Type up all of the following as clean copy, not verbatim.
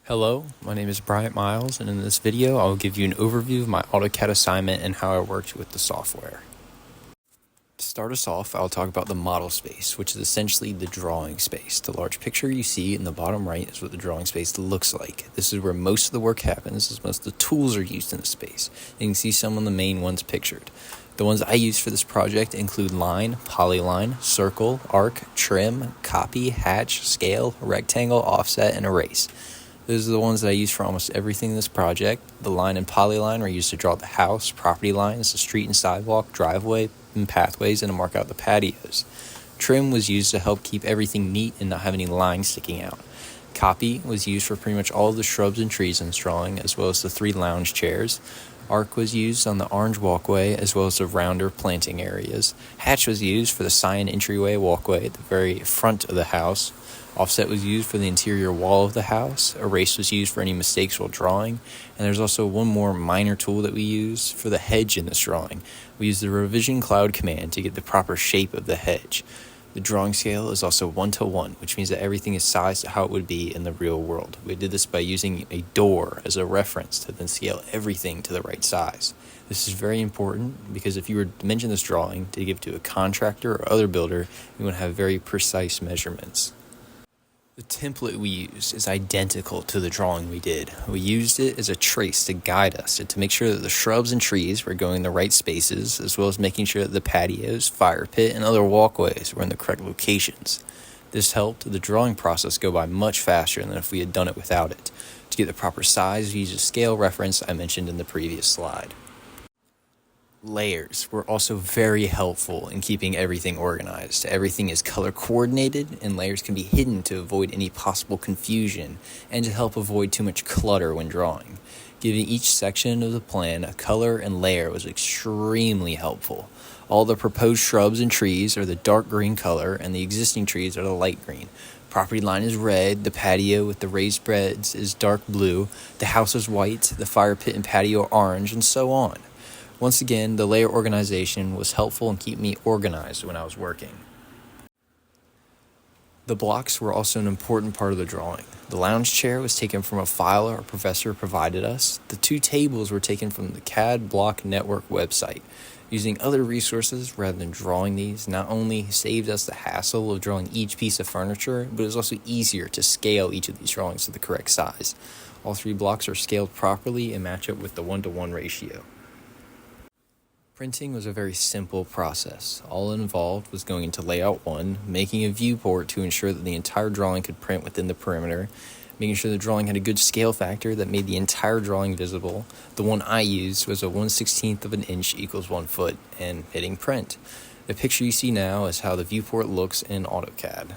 Hello, my name is Bryant Miles, and in this video I will give you an overview of my AutoCAD assignment and how I worked with the software. To start us off, I'll talk about the model space, which is essentially the drawing space. The large picture you see in the bottom right is what the drawing space looks like. This is where most of the work happens, as most of the tools are used in the space. You can see some of the main ones pictured. The ones I use for this project include line, polyline, circle, arc, trim, copy, hatch, scale, rectangle, offset, and erase. Those are the ones that I use for almost everything in this project. The line and polyline are used to draw the house, property lines, the street and sidewalk, driveway, and pathways, and to mark out the patios. Trim was used to help keep everything neat and not have any lines sticking out. Copy was used for pretty much all of the shrubs and trees in this drawing, as well as the 3 lounge chairs. Arc was used on the orange walkway, as well as the rounder planting areas. Hatch was used for the cyan entryway walkway at the very front of the house. Offset was used for the interior wall of the house. Erase was used for any mistakes while drawing. And there's also one more minor tool that we use for the hedge in this drawing. We use the revision cloud command to get the proper shape of the hedge. The drawing scale is also 1:1, which means that everything is sized to how it would be in the real world. We did this by using a door as a reference to then scale everything to the right size. This is very important because if you were to dimension this drawing to give to a contractor or other builder, you want to have very precise measurements. The template we use is identical to the drawing we did. We used it as a trace to guide us and to make sure that the shrubs and trees were going in the right spaces, as well as making sure that the patios, fire pit, and other walkways were in the correct locations. This helped the drawing process go by much faster than if we had done it without it. To get the proper size, we used a scale reference I mentioned in the previous slide. Layers were also very helpful in keeping everything organized. Everything is color coordinated, and layers can be hidden to avoid any possible confusion and to help avoid too much clutter when drawing. Giving each section of the plan a color and layer was extremely helpful. All the proposed shrubs and trees are the dark green color, and the existing trees are the light green. Property line is red, the patio with the raised beds is dark blue, the house is white, the fire pit and patio are orange, and so on. Once again, the layer organization was helpful in keeping me organized when I was working. The blocks were also an important part of the drawing. The lounge chair was taken from a file our professor provided us. The 2 tables were taken from the CAD Block Network website. Using other resources rather than drawing these not only saved us the hassle of drawing each piece of furniture, but it was also easier to scale each of these drawings to the correct size. All 3 blocks are scaled properly and match up with the 1:1 ratio. Printing was a very simple process. All it involved was going into Layout 1, making a viewport to ensure that the entire drawing could print within the perimeter, making sure the drawing had a good scale factor that made the entire drawing visible. The one I used was a 1/16 of an inch equals 1 foot, and hitting print. The picture you see now is how the viewport looks in AutoCAD.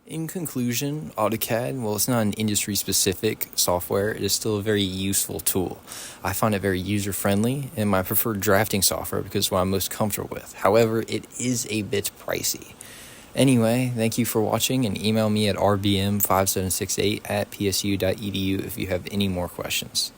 In conclusion, AutoCAD, while it's not an industry-specific software, it is still a very useful tool. I find it very user-friendly and my preferred drafting software because it's what I'm most comfortable with. However, it is a bit pricey. Anyway, thank you for watching, and email me at rbm5768@psu.edu if you have any more questions.